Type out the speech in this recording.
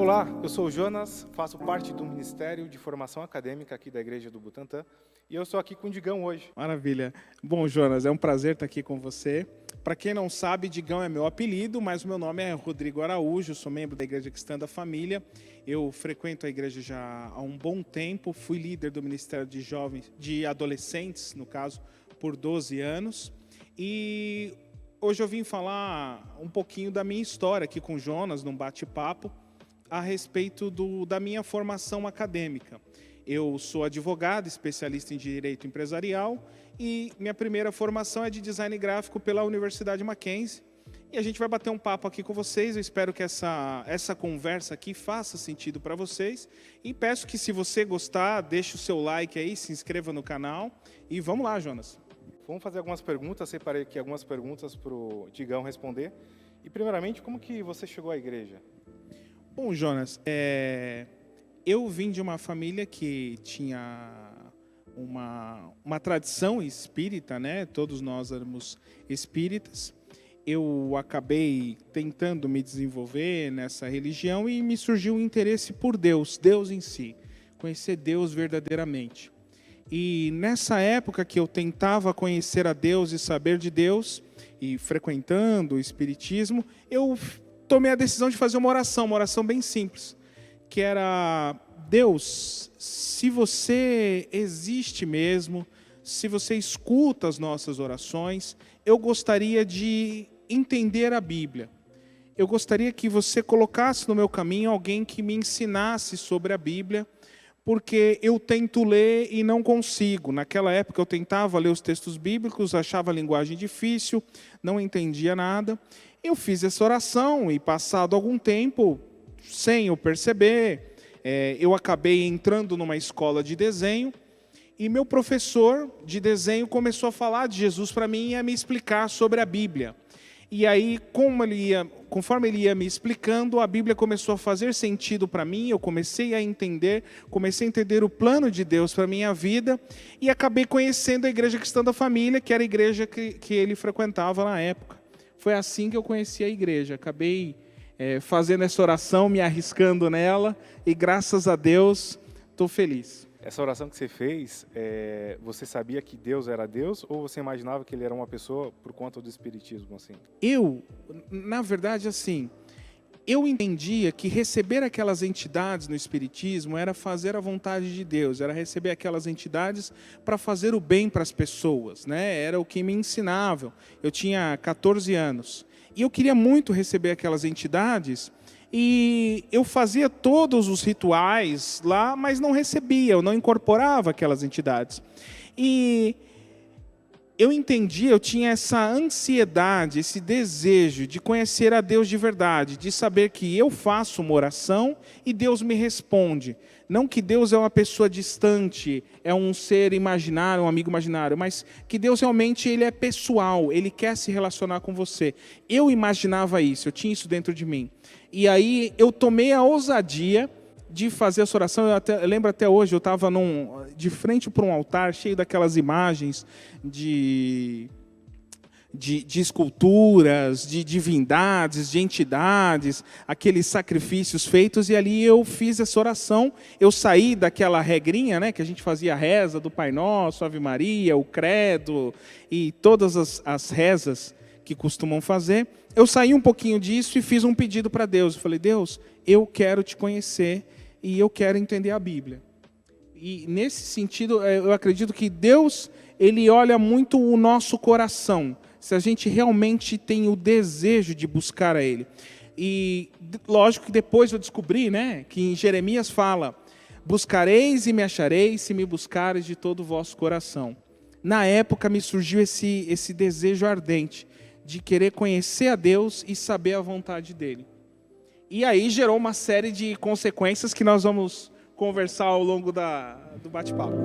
Olá, eu sou o Jonas, faço parte do Ministério de Formação Acadêmica aqui da Igreja do Butantã e eu estou aqui com o Digão hoje. Maravilha. Bom, Jonas, é um prazer estar aqui com você. Para quem não sabe, Digão é meu apelido, mas o meu nome é Rodrigo Araújo, sou membro da Igreja Cristã da Família. Eu frequento a igreja já há um bom tempo, fui líder do Ministério de Jovens, de Adolescentes, no caso, por 12 anos. E hoje eu vim falar um pouquinho da minha história aqui com o Jonas, num bate-papo, a respeito da minha formação acadêmica. Eu sou advogado, especialista em direito empresarial e minha primeira formação é de design gráfico pela Universidade Mackenzie. E a gente vai bater um papo aqui com vocês. Eu espero que essa conversa aqui faça sentido para vocês. E peço que, se você gostar, deixe o seu like aí, se inscreva no canal. E vamos lá, Jonas. Vamos fazer algumas perguntas, separei aqui algumas perguntas para o Digão responder. E primeiramente, como que você chegou à igreja? Bom, Jonas, eu vim de uma família que tinha uma tradição espírita, né? Todos nós éramos espíritas. Eu acabei tentando me desenvolver nessa religião e me surgiu um interesse por Deus, Deus em si, conhecer Deus verdadeiramente. E nessa época que eu tentava conhecer a Deus e saber de Deus, e frequentando o espiritismo, eu tomei a decisão de fazer uma oração bem simples, que era: Deus, se você existe mesmo, se você escuta as nossas orações, eu gostaria de entender a Bíblia. Eu gostaria que você colocasse no meu caminho alguém que me ensinasse sobre a Bíblia, porque eu tento ler e não consigo. Naquela época eu tentava ler os textos bíblicos, achava a linguagem difícil, não entendia nada. Eu fiz essa oração e, passado algum tempo, sem eu perceber, eu acabei entrando numa escola de desenho e meu professor de desenho começou a falar de Jesus para mim e a me explicar sobre a Bíblia. E aí, conforme ele ia me explicando, a Bíblia começou a fazer sentido para mim, eu comecei a entender o plano de Deus para a minha vida e acabei conhecendo a Igreja Cristã da Família, que era a igreja que ele frequentava na época. Foi assim que eu conheci a igreja. Acabei fazendo essa oração, me arriscando nela e, graças a Deus, estou feliz. Essa oração que você fez, você sabia que Deus era Deus ou você imaginava que ele era uma pessoa por conta do espiritismo, assim? Na verdade, assim, eu entendia que receber aquelas entidades no espiritismo era fazer a vontade de Deus, era receber aquelas entidades para fazer o bem para as pessoas, né? Era o que me ensinavam. Eu tinha 14 anos e eu queria muito receber aquelas entidades. E eu fazia todos os rituais lá, mas não recebia, eu não incorporava aquelas entidades. E eu entendi, eu tinha essa ansiedade, esse desejo de conhecer a Deus de verdade, de saber que eu faço uma oração e Deus me responde. Não que Deus é uma pessoa distante, é um ser imaginário, um amigo imaginário, mas que Deus realmente ele é pessoal, ele quer se relacionar com você. Eu imaginava isso, eu tinha isso dentro de mim. E aí eu tomei a ousadia de fazer essa oração. Eu lembro até hoje, eu estava de frente para um altar cheio daquelas imagens de esculturas, de divindades, de entidades, aqueles sacrifícios feitos, e ali eu fiz essa oração. Eu saí daquela regrinha, né, que a gente fazia a reza do Pai Nosso, Ave Maria, o Credo e todas as rezas que costumam fazer. Eu saí um pouquinho disso e fiz um pedido para Deus. Eu falei: Deus, eu quero te conhecer e eu quero entender a Bíblia. E nesse sentido, eu acredito que Deus, ele olha muito o nosso coração, se a gente realmente tem o desejo de buscar a Ele. E lógico que depois eu descobri, né, que em Jeremias fala: buscareis e me achareis se me buscareis de todo o vosso coração. Na época me surgiu esse desejo ardente de querer conhecer a Deus e saber a vontade dEle. E aí gerou uma série de consequências que nós vamos conversar ao longo do bate-papo.